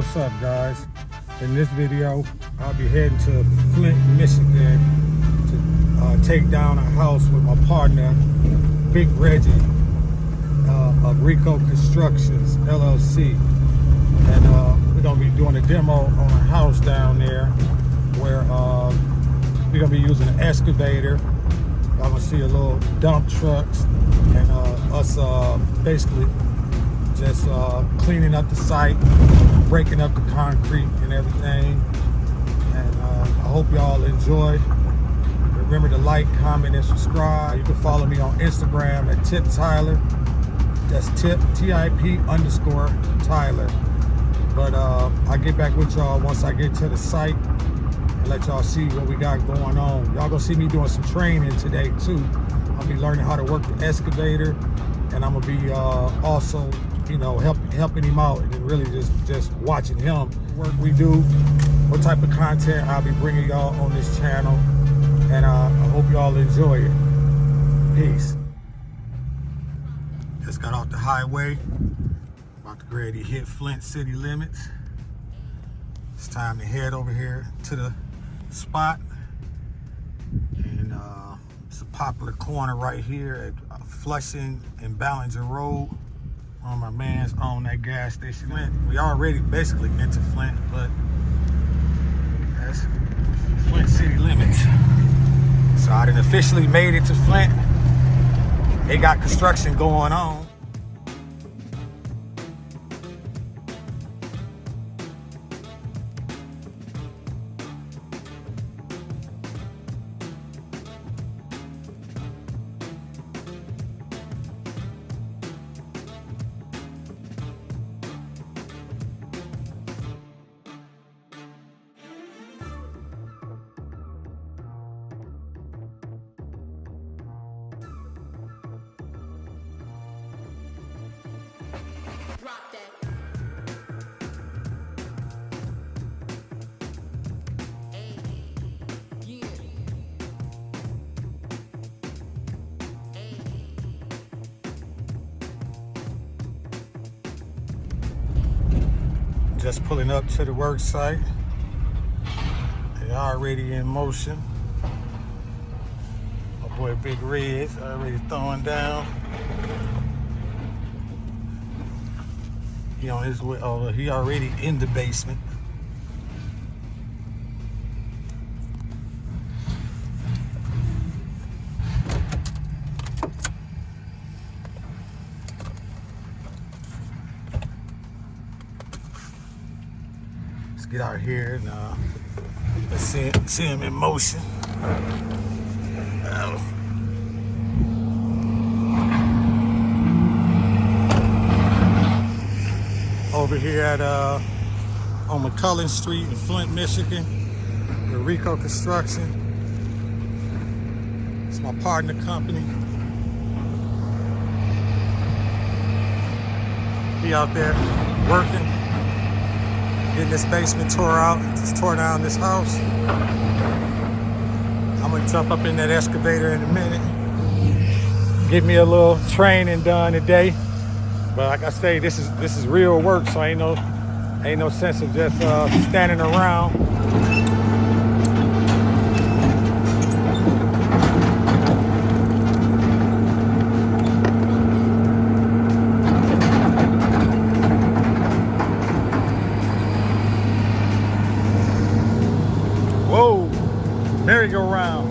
What's up, guys? In this video, I'll be heading to Flint, Michigan to take down a house with my partner, Big Reggie, of Rico Constructions, LLC. And we're gonna be doing a demo on a house down there where we're gonna be using an excavator. Y'all gonna see a little dump trucks and us basically just cleaning up the site, breaking up the concrete and everything. And I hope y'all enjoy. Remember to like, comment, and subscribe. You can follow me on Instagram at Tip Tyler. That's Tip, TIP_Tyler. But I'll get back with y'all once I get to the site and let y'all see what we got going on. Y'all gonna see me doing some training today too. I'll be learning how to work the excavator, and I'm gonna be also, you know, helping him out and really just watching him work we do, what type of content I'll be bringing y'all on this channel, and I hope y'all enjoy it. Peace. Just got off the highway, about to get ready to hit Flint city limits. It's time to head over here to the spot, and it's a popular corner right here at Flushing and Ballinger Road. One of my mans own that gas station. We already basically into Flint, but that's Flint city limits. So I done officially made it to Flint. They got construction going on. Just pulling up to the work site. They already in motion. My boy Big Red's already throwing down. He on his way. Oh, he already in the basement. Get out here and let's see him in motion. Over here at on McCullen Street in Flint, Michigan, the Rico Construction. It's my partner company. He out there working. Getting this basement tore out, just tore down this house. I'm gonna jump up in that excavator in a minute. Get me a little training done today. But like I say, this is real work, so ain't no sense of just standing around. Merry-go-round.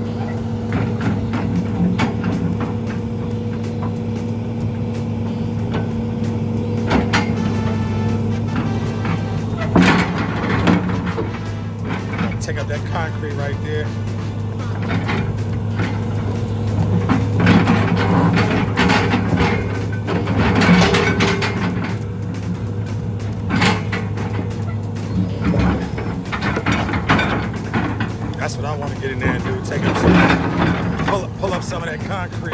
Take out that concrete right there. That's what I want to get in there and do. Take up pull up some of that concrete.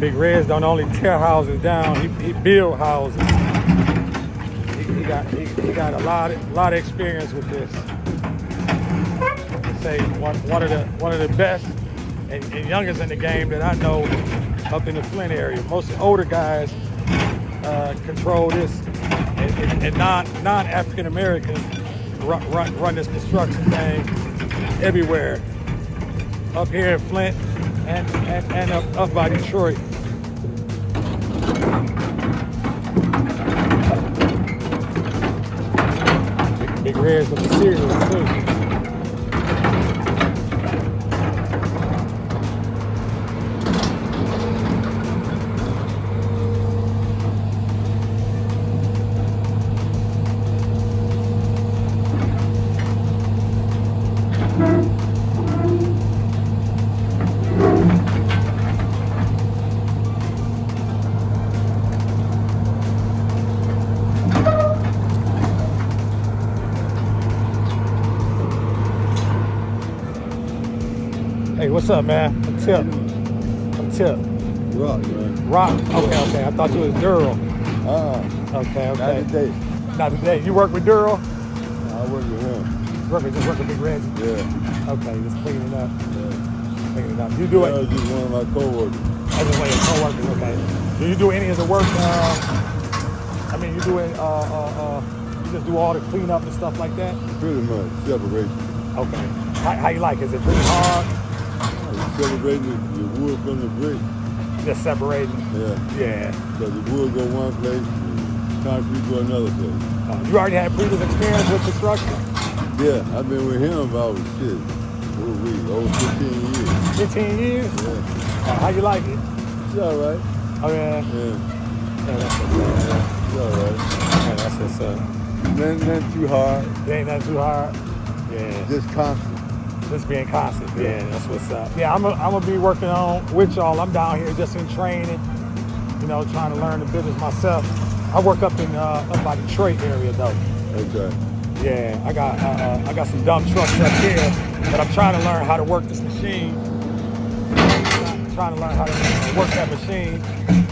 Big Reds don't only tear houses down, he build houses. He got a lot of experience with this. Say one of the best and youngest in the game that I know up in the Flint area. Most older guys control this, and non-African Americans run this construction thing everywhere. Up here in Flint and up by Detroit. Big Red's looking serious too. Hey, what's up, man? I'm Tip. Rock, man. Rock? Okay. I thought you was Durrell. Okay. Not today. Not today. You work with Durrell? I work with him. Just work with Big Red? Yeah. Okay, just cleaning it up. Yeah. Cleaning it up. You do it? That was just one of my co-workers. As one of your co-workers, okay. Do you do any of the work? I mean, you do it, you just do all the cleanup and stuff like that? Pretty much. Separation. Okay. How you like it? Is it pretty hard? Separating the wood from the brick. Just separating? Yeah. Because the wood go one place and concrete go another place. You already had previous experience with construction? Yeah, I've been with him about, over 15 years. 15 years? Yeah. How you like it? It's all right. Oh, yeah? Yeah. That's what's up. It's all right. Yeah, that's what's up. Nothing too hard. It ain't nothing too hard? Yeah. Just constant. Just being constant. Yeah, that's what's up. Yeah, I'm gonna be working on with y'all. I'm down here just in training, trying to learn the business myself. I work up in up by Detroit area though. Okay. Yeah, I got some dump trucks up here, but I'm trying to learn how to work this machine. Trying to learn how to work that machine.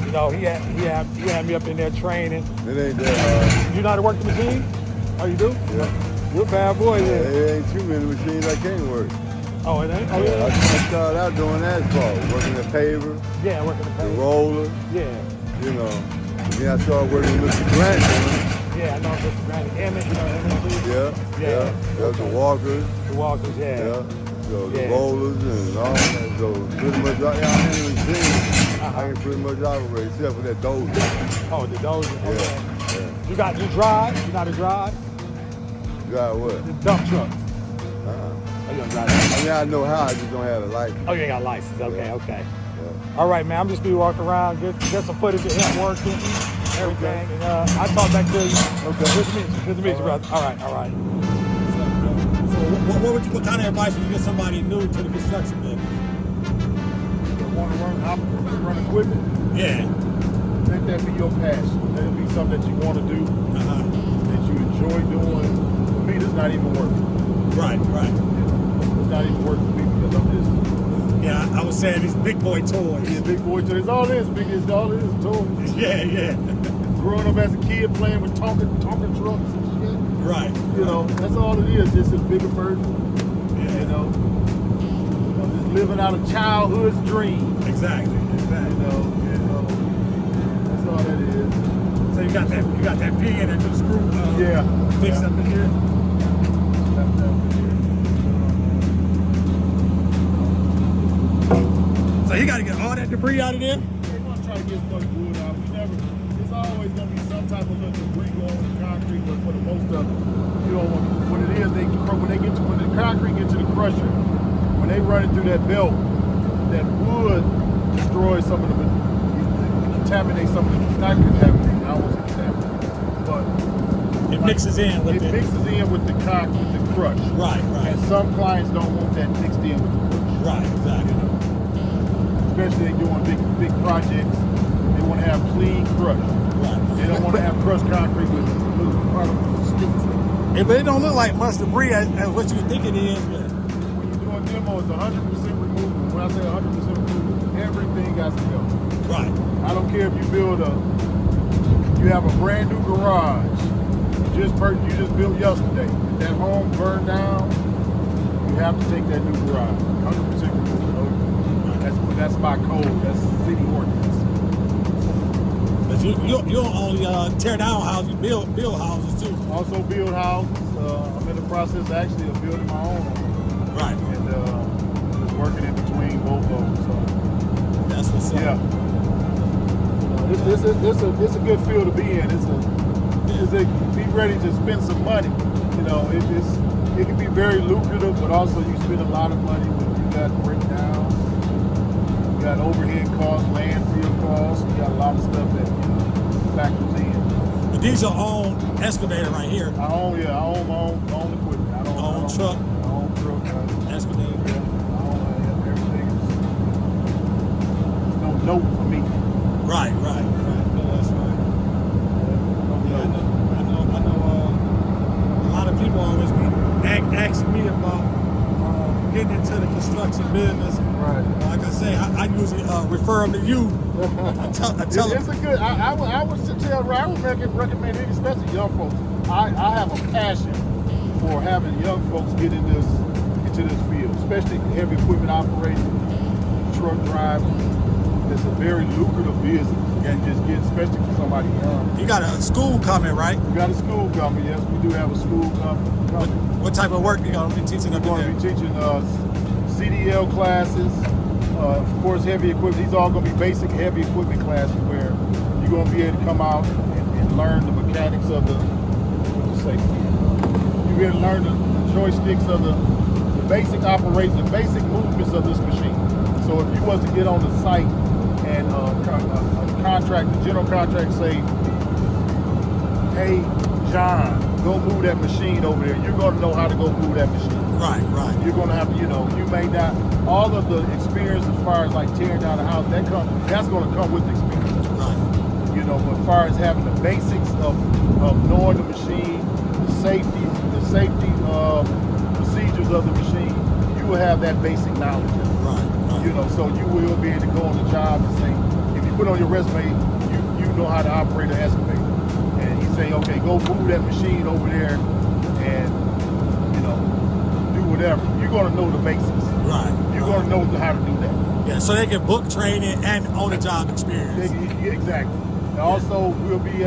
He had me up in there training. It ain't that hard. You know how to work the machine? Oh, you do? Yeah. You're a bad boy, Yeah, then. it ain't too many machines I can't work. Oh, it ain't? Oh, I yeah. started out doing asphalt, working the paver, Yeah, working the the paint. roller, Yeah. And then I started working with Mr. Grant. Yeah, I know Mr. Granny. Emmett, Emmett. Yeah. That's the walkers. The walkers, yeah. So the Yeah. rollers and all that. So pretty much, I ain't even seen. I can pretty much operate except for that dozer. Oh, the dozer. Yeah. Okay. Yeah. You drive? You know how to drive? Drive what? The dump trucks. Uh-huh. Oh, you don't drive I mean, I know how, I just don't have a license. Oh, you ain't got a license. Okay, Yeah. okay. Yeah. All right, man. I'm just be walking around, get some footage of him working, everything. And I'll talk back to you. Okay. Good to meet you. Good to meet you, brother. All right. So what kind of advice would you give somebody new to the construction business? They want to run equipment. Yeah. Let that be your passion. Let it be something that you want to do, that you enjoy doing. For me, this not even work. Right. It's not even work for me because I'm just. Yeah, I was saying these big boy toys. Yeah, big boy toys. All it is, toys. Yeah. Growing up as a kid playing with Tonka trucks and shit. Right. That's all it is. Just a bigger version. Just living out a childhood's dream. Exactly. That's all that is. So you got that pin and that screw fixed up in here? So you got to get all that debris out of there? We're going to try to get as much wood out. There's always going to be some type of little debris going with the concrete, but for the most of it, when it is, when the concrete gets to the crusher, when they run it through that belt, that wood destroys some of the contaminates some of the, not contaminate, I won't say contaminate, but it mixes in with it mixes in with the crush. Right. And some clients don't want that mixed in with the crush. Right, exactly. Especially they doing big projects, they want to have clean crush. Right. They don't want to have crushed concrete with little particles, sticks. But it don't look like much debris as what you think it is. When you're doing demo, it's 100% removal. When I say 100% removal, everything got to go. Right. I don't care if you have a brand new garage. You just built yesterday. If that home burned down, you have to take that new garage. 100% remove it. That's by code. That's city ordinance. But you don't only tear down houses, you build houses too. Also build houses. I'm in the process actually of building my own home. Right. And just working in between both of them. So that's what's up. yeah. It's a good field to be in. Be ready to spend some money. You know, it can be very lucrative, but also you spend a lot of money when you got breakdowns, you got overhead costs, landfill costs, you got a lot of stuff that factors in. But these are own excavator right here. I own my own equipment. I own truck. I own truck. Excavator. Yeah, I own everything. There's no note for me. Right. No, that's right. Yeah, I know. A lot of people always be asking me about getting into the construction business. Right. Like I say, I usually refer them to you. I tell them. It's a good. I would recommend it, especially young folks. I have a passion for having young folks get into this field, especially heavy equipment operating, truck driving. It's a very lucrative business. And just especially for somebody young. You got a school coming, right? We got a school coming. Yes, we do have a school coming. What type of work you gonna be teaching up there? We're going to be teaching CDL classes, of course, heavy equipment. These are all going to be basic heavy equipment classes where you're going to be able to come out and learn the mechanics of you'll be able to learn the joysticks of the basic operation, the basic movements of this machine. So if you was to get on the site and the general contract say, hey, John, go move that machine over there. You're going to know how to go move that machine. Right. You're going to have to, you may not, all of the experience as far as like tearing down a house, that's going to come with experience. Right. But as far as having the basics of knowing the machine, the safety procedures of the machine, you will have that basic knowledge. Right. So you will be able to go on the job and say, if you put on your resume, you know how to operate an excavator. And he say, okay, go move that machine over there and, do whatever. You're going to know the basics. Right. You're going to know how to do that. Yeah, so they can book training and on-the-job experience. Exactly. And also, we'll be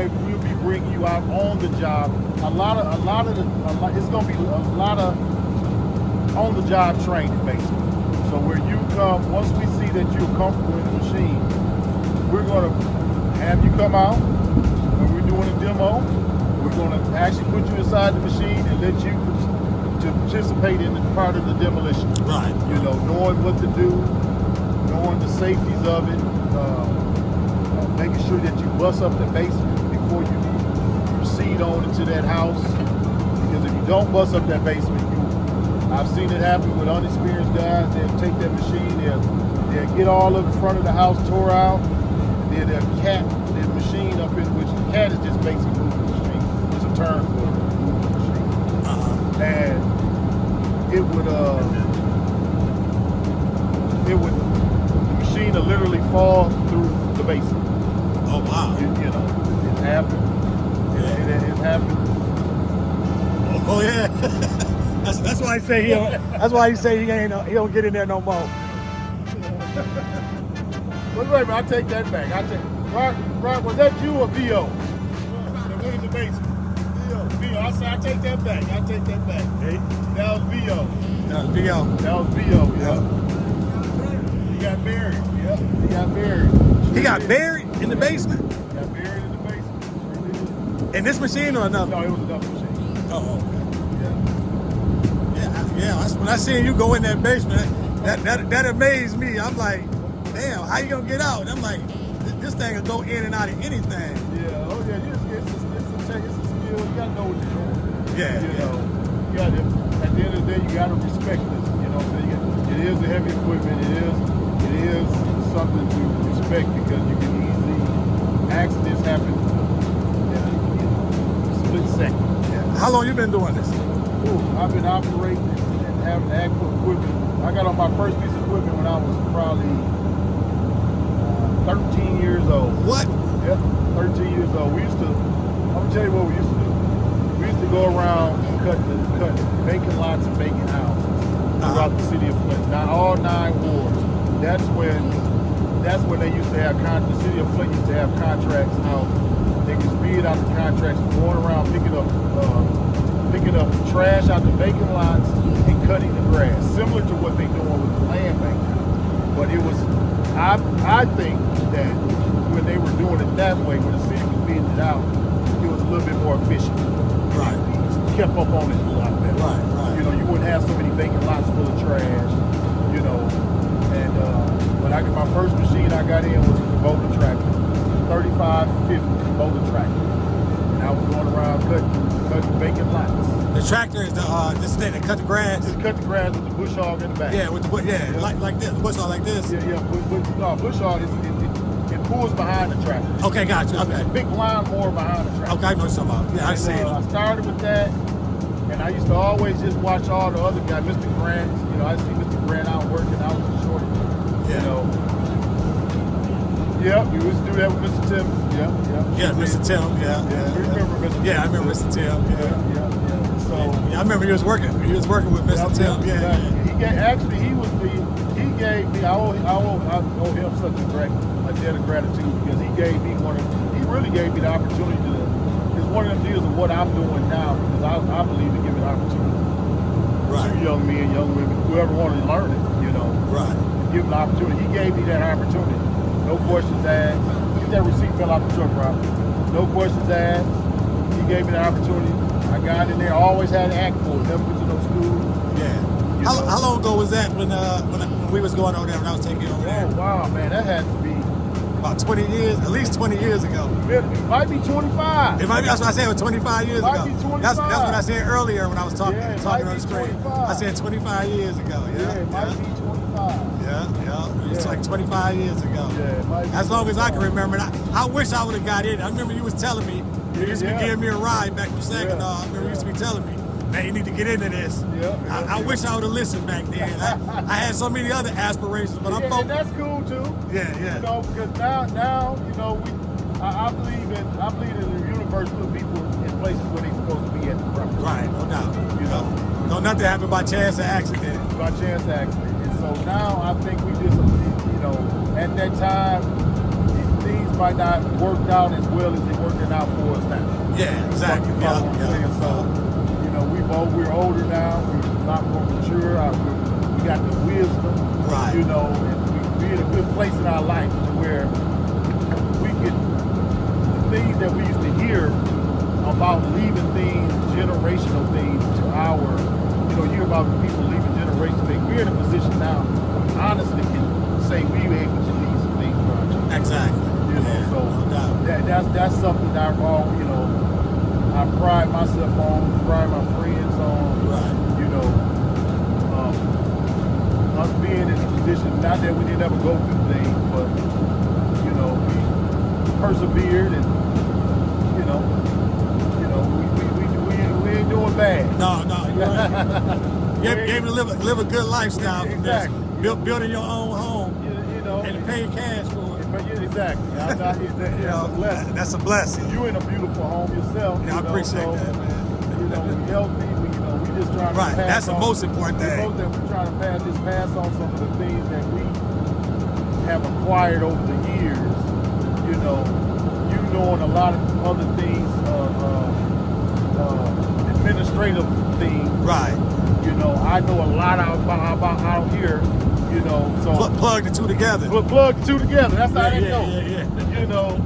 bringing you out on the job. It's going to be a lot of on-the-job training, basically. So where you come, once we see that you're comfortable in the machine, we're going to have you come out. When we're doing a demo, we're going to actually put you inside the machine and let you participate in the part of the demolition. Right. Knowing what to do, knowing the safeties of it, making sure that you bust up the basement before you proceed on into that house. Because if you don't bust up that basement, I've seen it happen with unexperienced guys. They'll take that machine, they'll get all of the front of the house tore out, and then they'll cat their machine up in, which the cat is just basically moving the machine. It's a term for it, moving the machine. And the machine will literally fall through the basement. Oh wow! It happened. Yeah. It happened. Oh yeah. That's why I say he don't get in there no more. Wait a minute, I take that back. Rock, was that you or VO? That went in the basement. VO. I take that back. Hey. That was VO. That was VO. Yeah. He got buried. Yeah. He got buried. He got buried in the basement? Got buried in the basement. In this machine or another? No, it was another machine. Oh, okay. Yeah. Yeah. When I seen you go in that basement, that amazed me. I'm like, damn, how you gonna get out? And I'm like, this thing will go in and out of anything. Yeah. Oh yeah. It's a skill. You gotta know what you're doing. Yeah. You got to. At the end of the day, you gotta respect this. It is a heavy equipment. It is something to respect because you can easily accidents happen in a split second. Yeah. How long you been doing this? I've been operating and having actual equipment. I got on my first piece of equipment when I was probably 13 years old. What? Yep, 13 years old. I'm gonna tell you what we used to do. We used to go around cut vacant lots and vacant houses throughout the city of Flint. Now all 9 wards. That's when they used to have the city of Flint used to have contracts out. They could bid out the contracts for going around picking up trash out the vacant lots and cutting the grass, similar to what they're doing with the land bank now. But it was, I think that when they were doing it that way, when the city was bidding it out, it was a little bit more efficient. Right. It kept up on it a lot better. Right. You know, you wouldn't have so many vacant lots full of trash. You know, and when my first machine I got in was a Kubota tractor, 3550 Kubota tractor, and I was going around cutting vacant lots. The tractor is this thing that cut the grass. Just cut the grass with the bush hog in the back. Yeah, with the like this, the bush hog like this. Yeah. No, bush hog it pulls behind the tractor. Okay, gotcha. Okay. It's a big lawnmower behind the tractor. Okay, I know what you're talking about. Yeah, I see it. I started with that, and I used to always just watch all the other guys, Mr. Grant. You know, I see Mr. Grant out working out with the shorty. Yeah. You know. Yep, you used to do that with Mr. Tim. Yep. Yeah, Mr. Tim. Yeah. You remember Mr. Tim? Yeah, I remember Mr. Tim. Yeah. So yeah, I remember he was working with Mr. Tim. Yeah. He gave me. I owe him such a debt of gratitude because he really gave me the opportunity to. It's one of them deals of what I'm doing now because I believe in giving opportunity to young men, young women, whoever wanted to learn it. You know, right. Give them the opportunity. He gave me that opportunity. No questions asked. Get that receipt fell out the truck, Rob. No questions asked. He gave me the opportunity. I got in there. Always had an act for it. Never went to no school. Yeah. How long ago was that when we was going over there when I was taking you over there? Oh wow, man, that had to be about 20 years, at least 20 years ago. It might be 25. It might be. That's what I said. It was 25 years Might ago. be 25. That's what I said earlier when I was talking on the screen. 25. I said 25 years ago. Yeah, it might be 25. Yeah. It's like 25 years ago. Yeah, it might be as long as I can 25. remember. And I wish I would have got in. I remember you was telling me. You used to be giving me a ride back from Saginaw. I remember you used to be telling me, man, you need to get into this. I wish I would have listened back then. I had so many other aspirations, but I'm focused. And that's cool too. Yeah. You know, because now, you know, I believe in the universe put people in places where they're supposed to be at the proper time. Right, no doubt. You know, no, nothing happened by chance or accident. By chance or accident. And so now I think we did some, you know, at that time things might not have worked out as well as they're working out for us now. Yeah, exactly. You follow what I'm saying? So, you know, we're older now. We're a lot more mature. We got the wisdom. Right. You know, and we're in a good place in our life to where we could, the things that we used to hear about leaving things, generational things to our, you know, you hear about people leaving generational things. We're in a position now, honestly, can say we were able to leave some things for our children. Exactly. You know, so that's something that you know, I pride myself on, pride my friends on. Right. You know, us being in a position, not that we didn't ever go through things, but you know, we persevered and you know, we ain't doing bad. No, you're right. You're able to live a good lifestyle from this. Building your own home, you know, and paying cash for it. Exactly. That's a blessing. That's a blessing. You in a beautiful home yourself. Yeah, I appreciate that, man. You know, we healthy. We just trying to pass that's on. the most important thing. We're trying to pass on some of the things that we have acquired over the years. You know, you knowing a lot of other things, administrative things. Right. You know, I know a lot about out here. You know, so plug the two together. Plug the two together. That's how that go. Yeah. You know,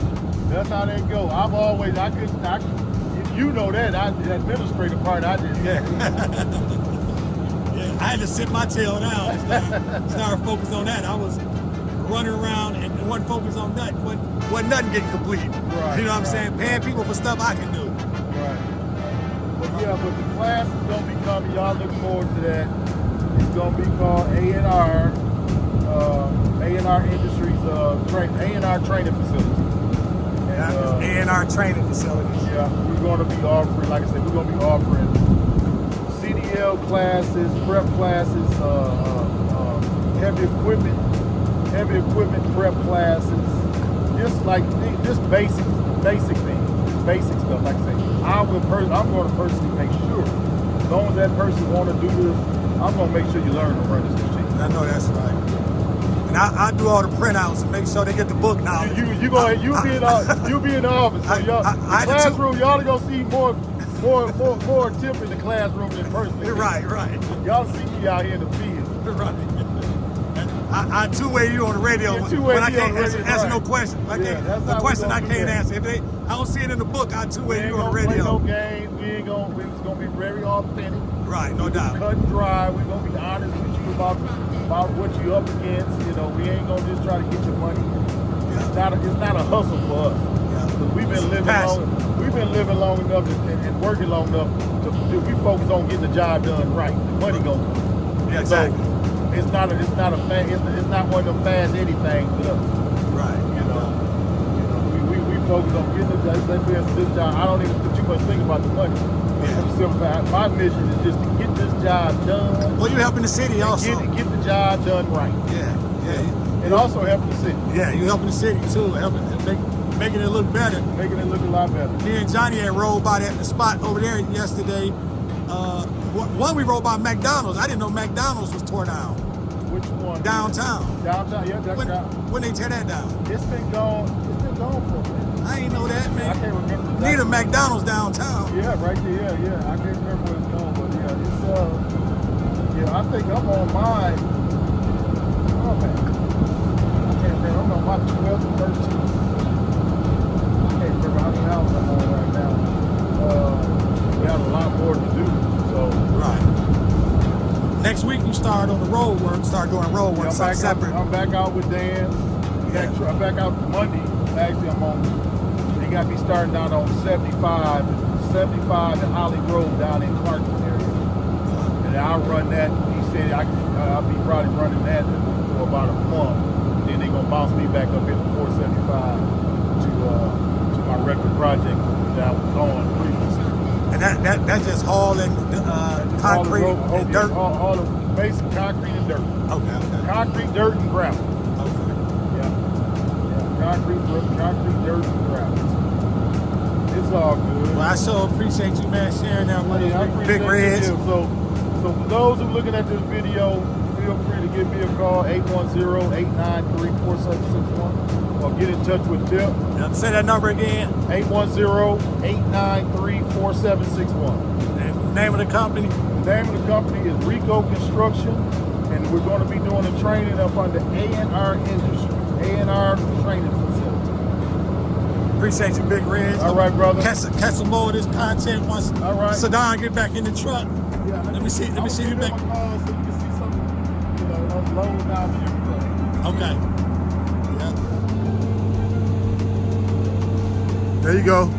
that's how that go. I'm always, you know that, the administrative part, I just. Yeah. I had to sit my tail down. Start focus on that. I was running around and wasn't focused on nothing. Wasn't nothing getting complete. Right, you know what I'm saying? Paying people for stuff I can do. Right. But the class is going to be coming. Y'all look forward to that. It's going to be called A&R Industries, A&R Training Facility. A&R Training Facilities. Yeah, we're going to be offering, like I said, we're going to be offering CDL classes, prep classes, heavy equipment prep classes, just like this basic thing, basic stuff. Like I say, I'm going to personally make sure, as long as that person want to do this, I'm going to make sure you learn to run this machine. I know that's right. And I do all the printouts and make sure they get the book now. You be in the office. So y'all, the classroom, y'all are gonna see more tip in the classroom than personally. Right. Y'all see me out here in the field. Right. I two-way you on the radio, Yeah, but I you on can't the radio, answer right. no question. That's No how we question I gonna do can't that. answer. If I don't see it in the book, I two-way you on the We ain't radio. gonna play no games. It's gonna be very authentic. Right, no doubt. Cut and dry. We're gonna be honest with you about what you up against. You know, we ain't gonna just try to get your money. It's not a hustle for us. Because we've been living long enough and working long enough we focus on getting the job done right. The money gonna come. Yeah, exactly. So it's not one of them fast anything with us. Right. You know, we focus on getting the job. Say for instance, this job, I don't even put too much think about the money. My mission is just to get this job done. Well, you're helping the city also. Get the job done right. Yeah. And also helping the city. Yeah, you're helping the city too, making it look better. Making it look a lot better. Me and Johnny had rolled by that spot over there yesterday. One we rode by McDonald's. I didn't know McDonald's was torn down. Which one? Downtown. Downtown, yeah, that's when they tear that down. It's been gone for a minute. I ain't know that, man. I can't remember. Exactly. Need a McDonald's downtown. Yeah, right there. Yeah. I can't remember where it's going, but I think I'm on mine. Oh man, I can't remember. I'm on my 12th or 13th. I can't remember how many houses I'm on right now. We have a lot more to do. So right. Next week you start on the road work. Start doing road work. Something separate. I'm back out with Dan. I'm back out Monday. Actually, I'm on. They got me starting out on 75 and Holly Road down in Clarkson area. And I'll run that. He said I'll be probably running that for about a month. Then they're gonna bounce me back up into 475 to my regular project that I was on previously. And that's just hauling concrete and dirt. All the basic concrete and dirt. Okay. Concrete, dirt, and gravel. Okay. Yeah. Concrete, dirt, and gravel. It's all good. Well, I so appreciate you, man, sharing that with us. Big Reds. Reds. So for those who are looking at this video, feel free to give me a call, 810-893-4761, or get in touch with Tip. Now, say that number again. 810-893-4761. And the name of the company? The name of the company is Rico Construction, and we're going to be doing a training up under A&R Industries, A&R Training Facility. Appreciate you, Big Reds. All right, brother. Catch some more of this content once Saddam get back in the truck. Yeah, let me see you back. So you can see something, unload down to everything. Okay. Yeah. There you go.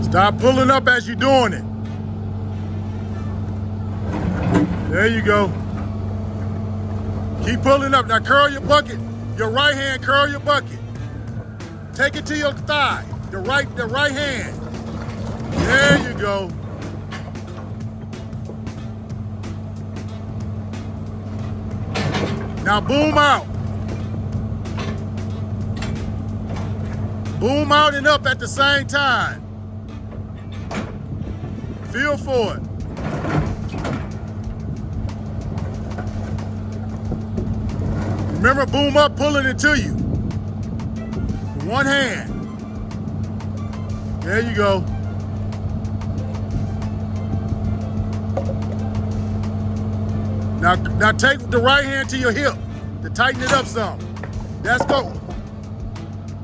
Stop pulling up as you're doing it. There you go. Keep pulling up. Now curl your bucket. Your right hand, curl your bucket. Take it to your thigh. The right hand. There you go. Now boom out. Boom out and up at the same time. Feel for it. Remember, boom up, pulling it to you. One hand. There you go. Now take the right hand to your hip to tighten it up some.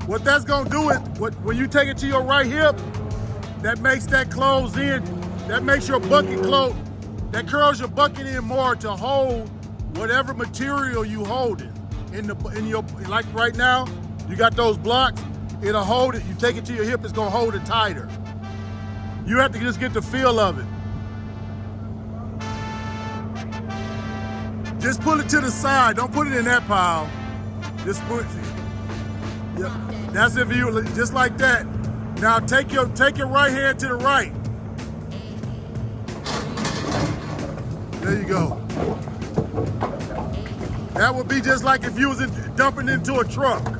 What that's gonna do is, when you take it to your right hip, that makes that close in. That makes your bucket close. That curls your bucket in more to hold whatever material you holding in your, like right now, you got those blocks. it'll hold it. You take it to your hip, it's gonna hold it tighter. You have to just get the feel of it. Just pull it to the side. Don't put it in that pile. Just put it. Yep. That's if you just like that. Now take your right hand to the right. There you go. That would be just like if you was dumping into a truck.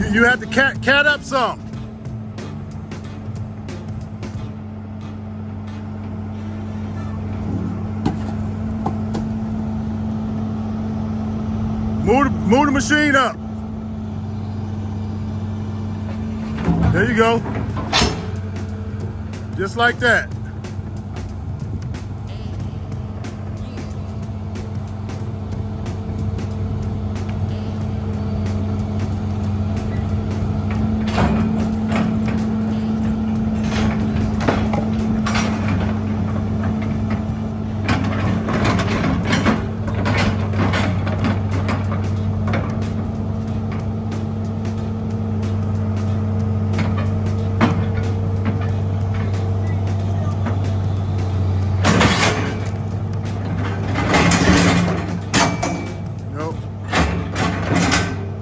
You have to cat up some. Move the machine up. There you go. Just like that.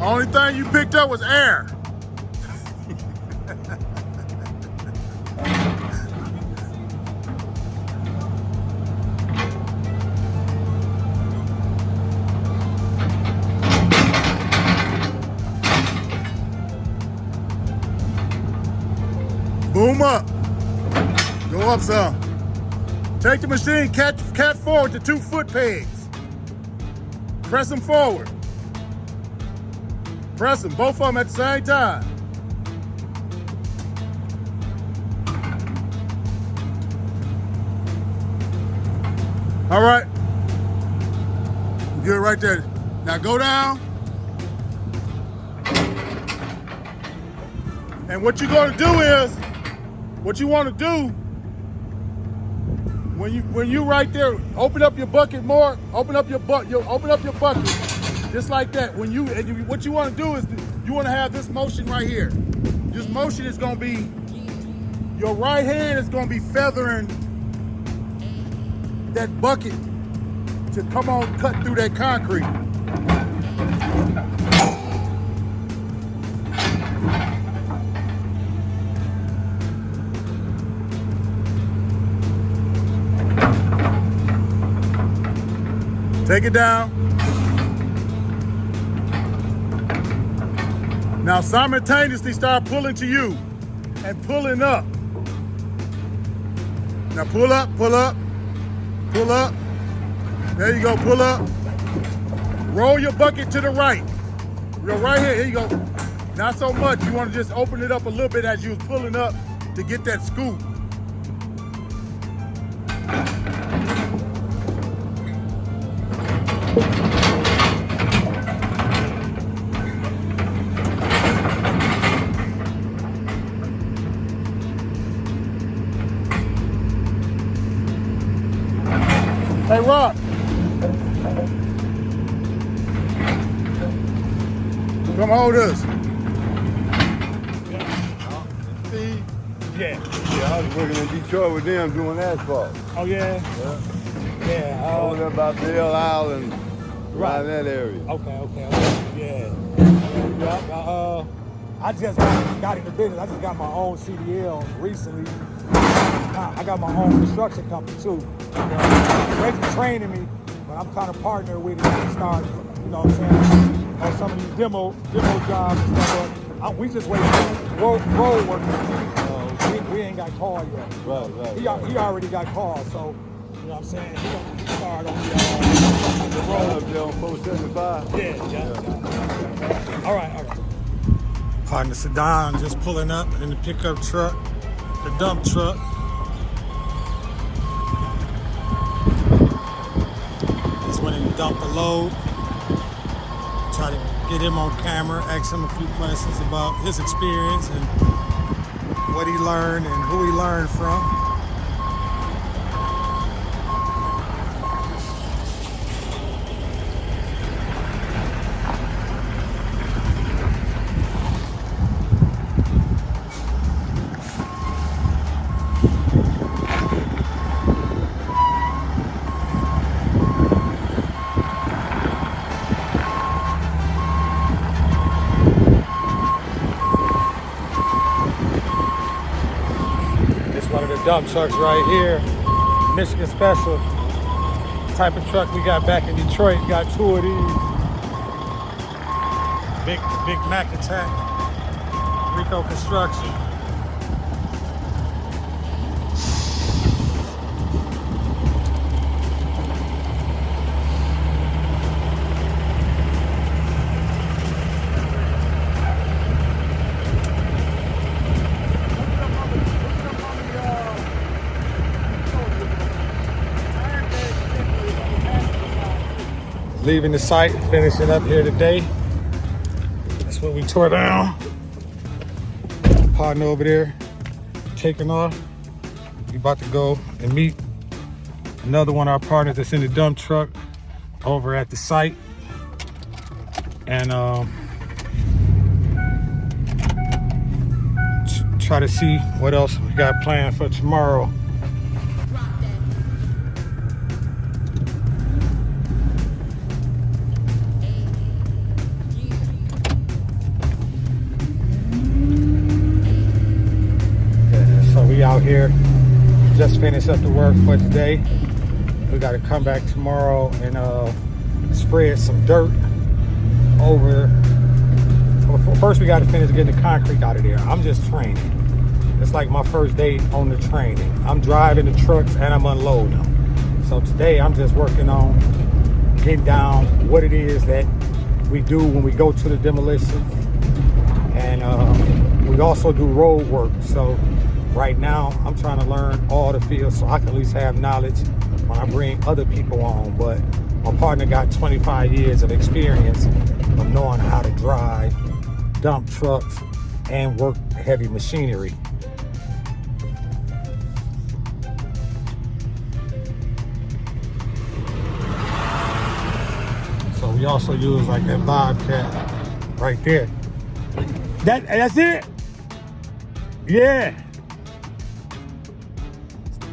Only thing you picked up was air. Boom up. Go up some. Take the machine, cat forward to 2 foot pegs. Press them forward. Press them, both of them at the same time. All right. Good right there. Now go down. And what you're gonna do is, what you wanna do, when you right there, open up your bucket more, open up your bucket. Just like that. What you want to do is you want to have this motion right here. This motion is going to be, your right hand is going to be feathering that bucket to come on, cut through that concrete. Take it down. Now simultaneously start pulling to you and pulling up. Now pull up, pull up, pull up. There you go, pull up. Roll your bucket to the right. Your right here, here you go. Not so much, you want to just open it up a little bit as you was pulling up to get that scoop. Hey, Rock. Come hold us. Steve? Yeah. Yeah, I was working in Detroit with them doing asphalt. Oh, yeah? Yeah. Over there about Bell Island, Right. around that area. Okay. Yeah. I just got into business. I just got my own CDL recently. I got my own construction company too. Reggie's training me, but I'm kind of partner with him to start, you know what I'm saying, on some of these demo jobs and stuff. But we just waiting for road work. We ain't got called yet. Right. He already got called, so you know what I'm saying. He gonna start on the Right road. up there on 475. Yeah. All right. Partner Sedan just pulling up in the pickup truck, the dump truck. Just went and dumped the load. Try to get him on camera, ask him a few questions about his experience and what he learned and who he learned from. One of the dump trucks right here, Michigan Special type of truck we got back in Detroit. Got two of these. Big Mac attack, Rico construction. Leaving the site, finishing up here today. That's what we tore down. Partner over there, taking off. We about to go and meet another one of our partners that's in the dump truck over at the site. And try to see what else we got planned for tomorrow. We out here, just finished up the work for today. We got to come back tomorrow and spread some dirt over. Well, first we got to finish getting the concrete out of there. I'm just training. It's like my first day on the training. I'm driving the trucks and I'm unloading them. So today I'm just working on getting down what it is that we do when we go to the demolition. And we also do road work. So right now, I'm trying to learn all the fields so I can at least have knowledge when I bring other people on. But my partner got 25 years of experience of knowing how to drive dump trucks and work heavy machinery. So we also use like that bobcat right there. That's it? Yeah.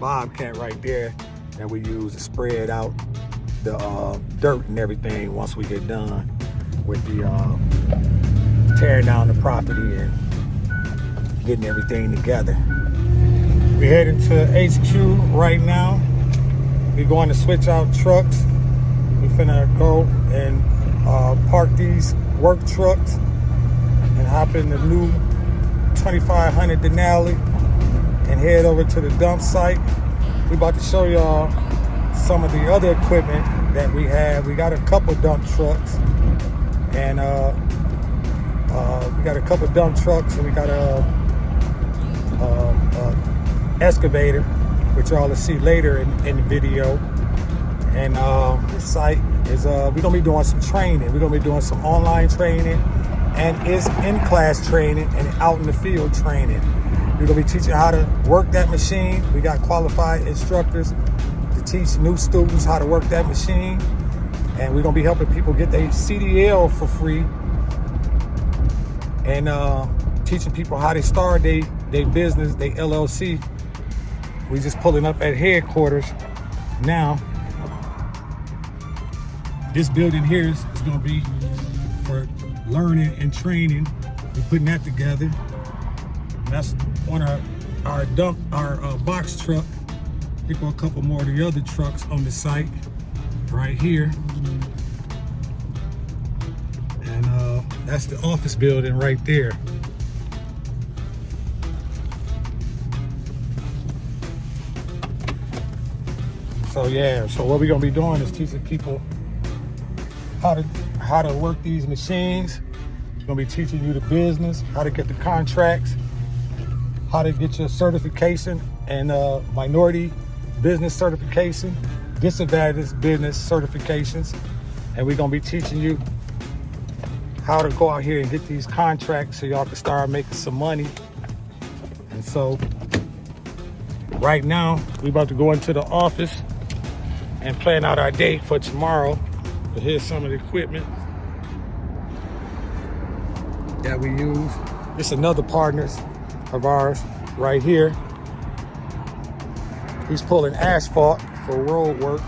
Bobcat right there that we use to spread out the dirt and everything once we get done with the tearing down the property and getting everything together. We're heading to HQ right now. We're going to switch out trucks. We're finna go and park these work trucks and hop in the new 2500 Denali and head over to the dump site. We're about to show y'all some of the other equipment that we have. We got a couple dump trucks, and we got a couple dump trucks, and we got a excavator, which y'all will see later in the video. And this site is we're gonna be doing some training. We're gonna be doing some online training, and it's in-class training and out in the field training. We're gonna be teaching how to work that machine. We got qualified instructors to teach new students how to work that machine. And we're gonna be helping people get their CDL for free. And teaching people how to start their business, their LLC. We just pulling up at headquarters now. This building here is gonna be for learning and training. We're putting that together. That's on our box truck. We got a couple more of the other trucks on the site right here. And that's the office building right there. So yeah, so what we're gonna be doing is teaching people how to work these machines. We're gonna be teaching you the business, how to get the contracts, how to get your certification and minority business certification, disadvantaged business certifications. And we're gonna be teaching you how to go out here and get these contracts so y'all can start making some money. And so right now, we about to go into the office and plan out our day for tomorrow. But here's some of the equipment that we use. It's another partner of ours right here. He's pulling asphalt for road work.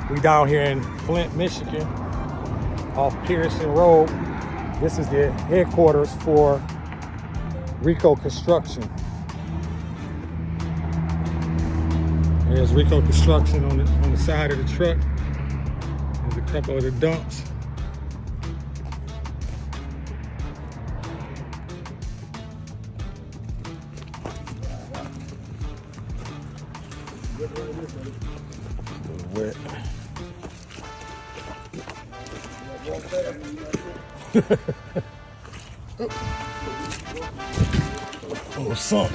We down here in Flint, Michigan, off Pearson Road. This is the headquarters for Rico Construction. There's Rico Construction on the side of the truck. There's a couple of the dumps. Wet. Oh, sunk.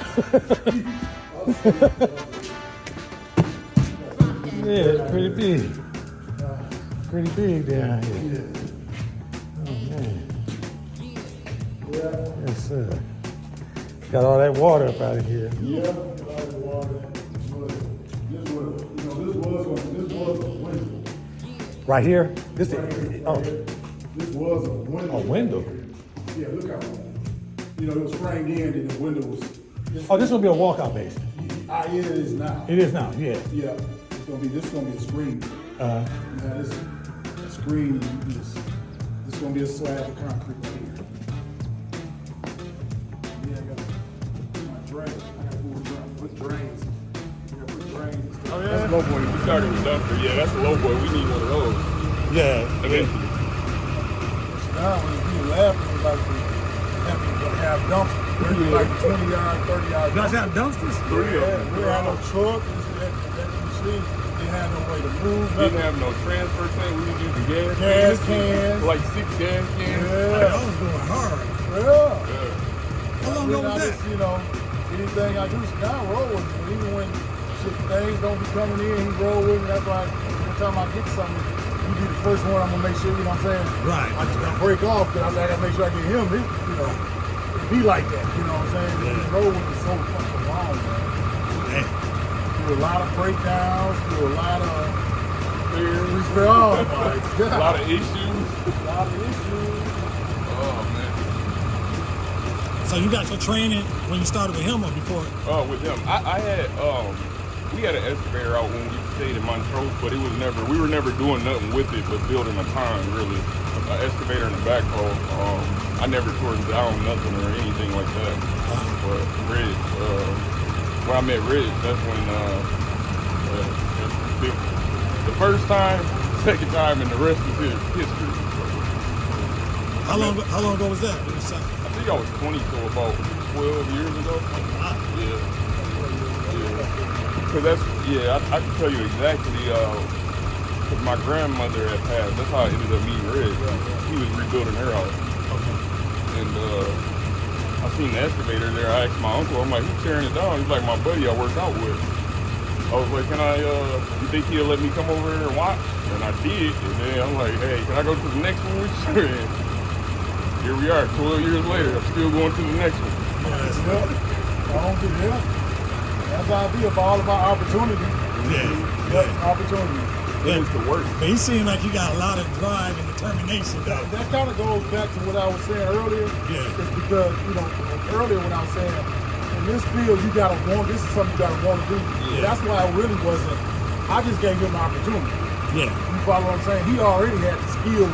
Yeah, it's pretty big. Pretty big down here. Oh, man. Yes, sir. Got all that water up out of here. Yeah, all the water. This was a window. Right here? This Right here. This was a window. A window? Yeah, look how, it was framed in and the window was. Oh, this will be a walkout base. Yeah, it is now. It is now, yeah. Yeah, this is gonna be a screen. Now this a screen is this gonna be a slab of concrete right here. Yeah, I got my drains. I gotta put drains. I gotta put drains. Oh yeah, that's a low point. If we started with dumpster, yeah, that's a low point. We need one of those. Yeah. Eventually. Now when you laughing, it's like we have dumpsters. We're like 20 yard, 30 yard. You guys have dumpsters? We had no truck. They had no way to move. Didn't have no transfer tank. We didn't use the gas. Gas cans. Like 6 gas cans. Yeah. I was going hard. Yeah. How long ago was that? Anything I do, Scott roll with me. Even when things don't be coming in, he roll with me. That's why every time I get something, you be the first one. I'm gonna make sure, you know what I'm saying? Right. I just gotta break off because I gotta make sure I get him. Be like that. You know what I'm saying? Yeah. He roll with me so fucking long, man. Man. Through a lot of breakdowns, through a lot of Fears. oh my god, A lot of issues. a lot of issues. Oh man. So you got your training when you started with him or before? With him, I had we had an excavator out when we stayed in Montrose, but we were never doing nothing with it but building a pond really. An excavator and a backhoe. I never tore down nothing or anything like that. But Rich, when I met Rich, that's when the first time, second time, and the rest is history. How long ago was that? I think I was 20, so about 12 years ago. Yeah. Because I can tell you exactly, because my grandmother had passed. That's how I ended up meeting Rich. He was rebuilding her house. And I seen the excavator there. I asked my uncle, I'm like, who's tearing it down? He's like, my buddy I worked out with. I was like, you think he'll let me come over here and watch? And I did. And then I'm like, hey, can I go to the next one with you? And here we are, 12 years later. I'm still going to the next one. That's how I feel all about opportunity. Yeah. Opportunity. It was the work. But he seemed like you got a lot of drive and determination though. That kind of goes back to what I was saying earlier. Yeah. It's because, earlier when I was saying, in this field, you gotta want, this is something you gotta want to do. Yeah. That's why I really wasn't, I just gave him an opportunity. Yeah. You follow what I'm saying? He already had the skills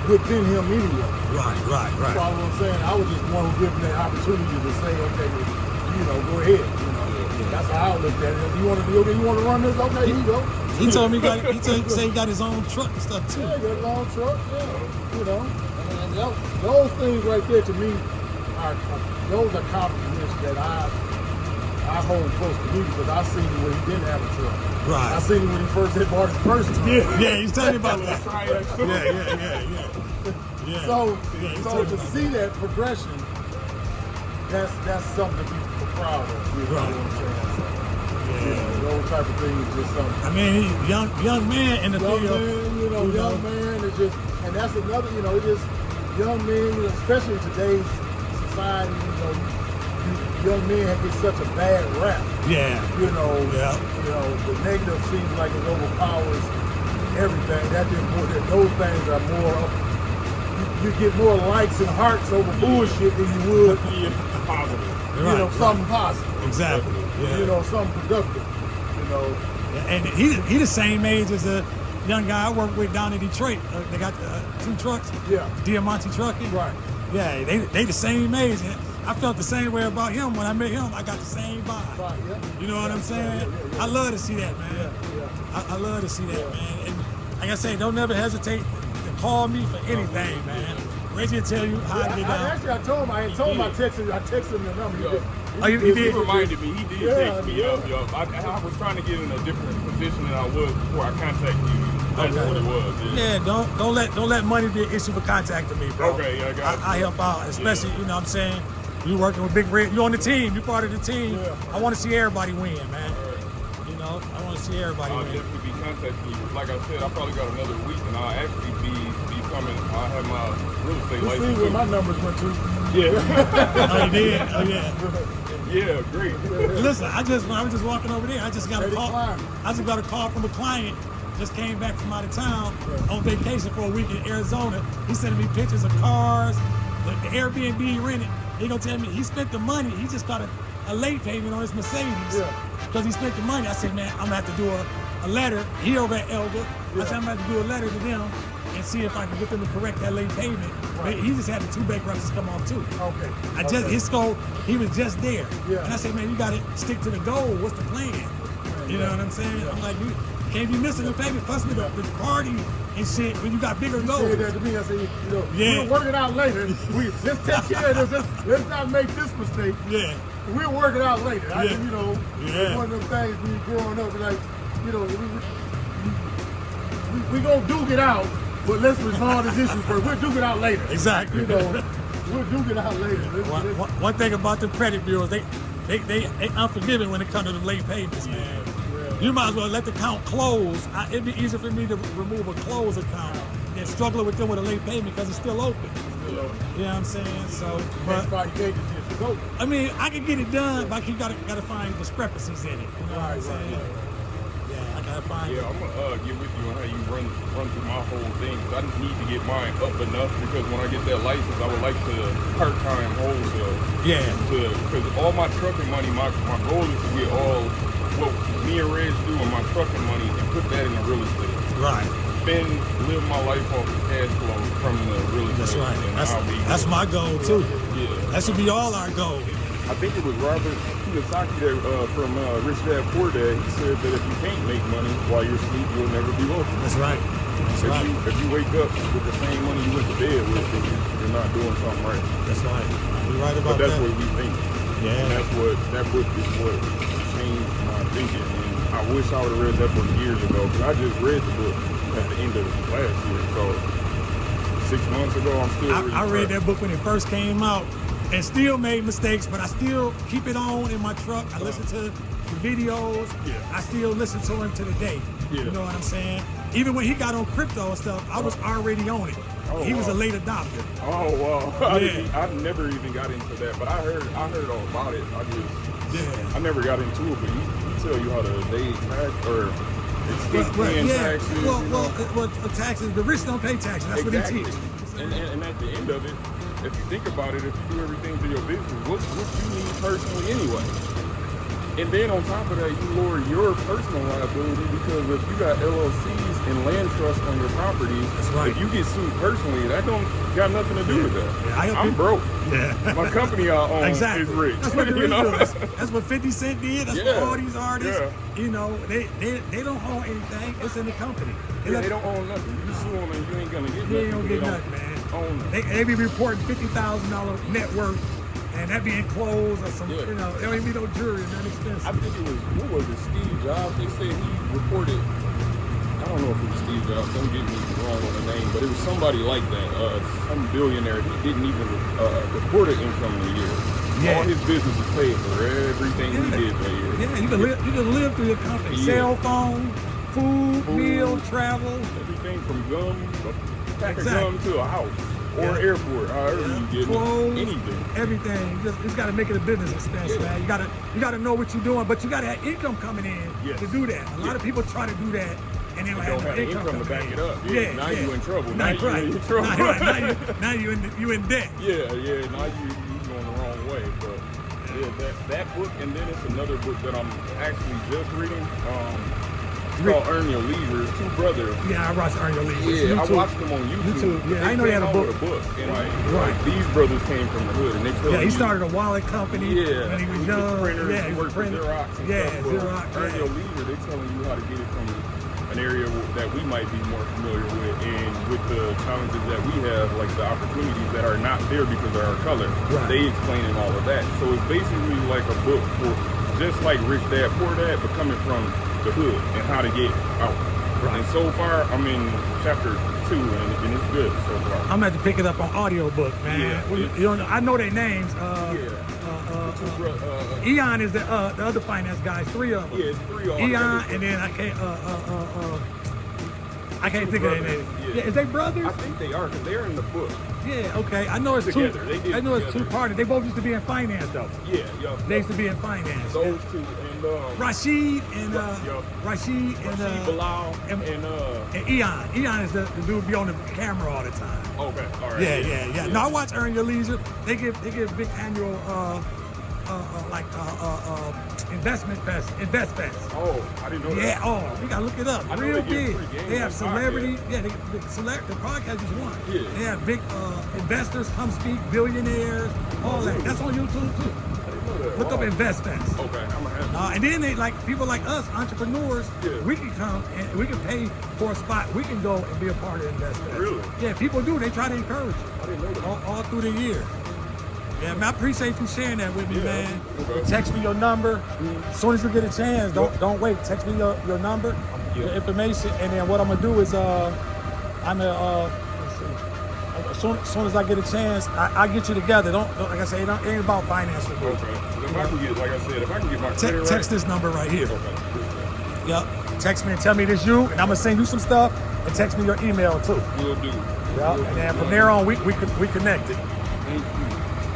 within him anyway. Right. You follow what I'm saying? I was just one who gave him that opportunity to say, okay, go ahead. That's how I looked at it. You want to run this? Okay, here you go. He told me he said he got his own truck and stuff too. Yeah, he got his own truck. Yeah, and those things right there to me those are compliments that I hold close to me because I seen him when he didn't have a truck. Right. I seen him when he first bought his first truck. Yeah, he's telling me about that. Yeah. Yeah. Yeah. So Yeah, to see that progression, that's something to be proud of. You know what I'm saying? So, those type of things just something. I mean, young man in the Young field. man, young man is just, and that's another, it just young men, especially in today's society, young men have get such a bad rap. Yeah. The negative seems like it overpowers everything. That just more, those things are more. You get more likes and hearts over bullshit than you would Positive. something positive. Exactly. Yeah. Something productive. And he the same age as a young guy I work with down in Detroit. They got 2 trucks. Yeah. Diamante Trucking. Right. Yeah, they the same age. I felt the same way about him when I met him. I got the same vibe. Right, yeah. You know what I'm saying? Yeah. I love to see that, man. Yeah. I love to see that, man. And like I say, don't never hesitate to call me for anything, man. Reggie will tell you how to get down. Actually, I told him. I texted him the number. He He did. reminded me. He did text me up. I was trying to get in a different position than I was before I contacted you. That's what it was. Yeah, don't let money be an issue for contacting me, bro. Okay, I got you. I help out, especially you know what I'm saying. You working with Big Red. You on the team. You part of the team. Yeah. I want to see everybody win, man. You know, I want to see everybody I'll win. definitely be contacting you. Like I said, I probably got another week, and I'll actually be coming. I'll have my real estate You license. see where my numbers went to? Yeah. Oh, you did? Oh, yeah. Yeah, great. Listen, when I was just walking over there, I just got a call. Climb. I just got a call from a client. Just came back from out of town on vacation for a week in Arizona. He's sending me pictures of cars, the Airbnb he rented. He gonna tell me he spent the money. He just got a late payment on his Mercedes because he spent the money. I said, man, I'm gonna have to do a letter. He over at Elder. I said, I'm gonna have to do a letter to them and see if I can get them to correct that late payment. But he just had the 2 bankruptcies come off too. Okay. His goal, he was just there. Yeah. And I said, man, you gotta stick to the goal. What's the plan? You know what I'm saying? I'm like, you can't be missing the payment, plus with the party and shit when you got bigger goals. He said that to me. I said, we'll work it out later. Let's take care of this. Let's not make this mistake. Yeah. We'll work it out later. Yeah. It's one of them things when you're growing up, like, we gonna duke it out, but let's resolve this issue first. We'll duke it out later. Exactly. We'll duke it out later. One thing about the credit bureaus, they unforgiving when it comes to the late payments, man. You might as well let the account close. It'd be easier for me to remove a closed account than struggling with them with a late payment because it's still open. You know what I'm saying? So, but I mean, I can get it done, but you gotta find discrepancies in it. You know what I'm saying? Yeah, I gotta find. Yeah, I'm gonna get with you on how you run through my whole thing because I need to get mine up enough because when I get that license, I would like to part-time wholesale. Yeah. Because all my trucking money, my goal is to get all what me and Reg do with my trucking money and put that in the real estate. Right. Live my life off the cash flow from the real estate. That's right. That's my goal too. Yeah. That should be all our goal. I think it was Robert Kiyosaki that from Rich Dad Poor Dad. He said that if you can't make money while you're asleep, you'll never be wealthy. That's right. If you wake up with the same money you went to bed with, then you're not doing something right. That's right. You're right about that. But that's what we think. Yeah. And that book is what changed my thinking. And I wish I would have read that book years ago because I just read the book at the end of last year. So 6 months ago, I'm still reading. I read that book when it first came out and still made mistakes, but I still keep it on in my truck. I listen to the videos. Yeah. I still listen to him to the day. Yeah. You know what I'm saying? Even when he got on crypto and stuff, I was already on it. Oh, he was wow. a late adopter. Oh wow! Yeah. I never even got into that, but I heard all about it. I never got into it, but he tell you how to evade tax or escape paying taxes. Well, taxes. The rich don't pay taxes. That's exactly. what he teaches. And at the end of it, if you think about it, if you do everything through your business, what you need personally anyway? And then on top of that, you lower your personal liability because if you got LLCs and land trusts on your properties, that's right. If you get sued personally, that don't got nothing to do with that. Yeah, I'm broke. Yeah. My company I own is rich. That's what you know? That's what 50 Cent did. That's what all these artists, you know, they don't own anything. It's in the company. They don't own nothing. You sue them and you ain't gonna get nothing. They don't get nothing, man. Own nothing. They be reporting $50,000 net worth. And that being closed or some, you know, there ain't be no jury, not expensive. I think it was, who was it, Steve Jobs? They said he reported, I don't know if it was Steve Jobs, don't get me wrong on the name, but it was somebody like that, some billionaire. He didn't even report an income in a year. Yeah. All his business is paid for everything he did that year. Yeah, you can live through your company. Yeah. Cell phone, food, meal, travel. Everything from gum, a pack Exactly. of gum to a house or an airport, however you get Clothes, anything. everything. You just gotta make it a business expense, man. You gotta know what you're doing, but you gotta have income coming in Yes. to do that. A lot of people try to do that and they don't Don't have have no income to coming back in. it up. Yeah, now you in trouble. Now you right. in trouble. Now you in debt. Yeah, now you going the wrong way. But yeah, that book, and then it's another book that I'm actually just reading. It's called Earn Your Leisure. It's two brothers. Yeah, I watched Earn Your Leisure. Yeah, I watched them on YouTube. Yeah, They I know they had a came out book. with a book. And Right. like, these brothers came from the hood, and they tell Yeah, he you, started a wallet company when he was young. printers, Yeah, he he was worked for printing. Xerox and Yeah, stuff. Xerox. Earn Yeah. Your Leisure, they telling you how to get it from an area that we might be more familiar with, and with the challenges that we have, like the opportunities that are not there because of our color. Right. They explaining all of that. So it's basically like a book for just like Rich Dad Poor Dad, but coming from the hood and how to get out. Right. And so far, I'm in chapter 2, and it's good so far. I'm gonna have to pick it up on audiobook, man. Yeah, You know, I know their names. Eon is the other finance guys, 3 of them. Yeah, it's 3 all Eon, together. and then I can't think of their name. Yeah, is they brothers? I think they are, because they're in the book. Yeah, okay. I know it's Together, two. they did I know it's together. 2 parties. They both used to be in finance though. Yeah, They used to be in finance. those two, and Rashid and Yup. Rashid Rashid Bilal and and Eon. Eon is the dude be on the camera all the time. okay, all right. Yeah. No, I watch Earn Your Leisure. They give big annual investment fest. Oh, I didn't know that. Yeah. Oh, we gotta look it up. I know Real they give big. free games They have on celebrity. Yeah, the podcast is one. Yeah. They have big investors come speak, billionaires, all that. That's on YouTube too. I didn't know that. Look up Wow. InvestFest. Okay, I'm gonna have to. And then they like people like us, entrepreneurs. Yeah. We can come and we can pay for a spot. We can go and be a part of InvestFest. Really? Yeah, people do. They try to encourage you I didn't know that. all through the year. Yeah, man, I appreciate you sharing that with me, Yeah, man. okay. Text me your number. As soon as you get a chance, don't wait. Text me your number, your information, and then what I'm gonna do is I'm gonna let's see. As soon as I get a chance, I get you together. Don't like I say, it ain't about finance with me. Okay. So if I can get, like I said, if I can get my credit right. Text this number right here. Okay. Yep. Text me and tell me this you, and I'm gonna send you some stuff, and text me your email too. We'll do. Yep. And then from there on, we connected. Thank you.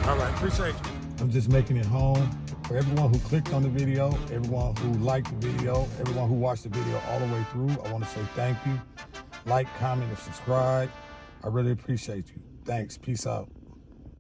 All right, appreciate you. I'm just making it home for everyone who clicked on the video, everyone who liked the video, everyone who watched the video all the way through. I want to say thank you. Like, comment, and subscribe. I really appreciate you. Thanks. Peace out.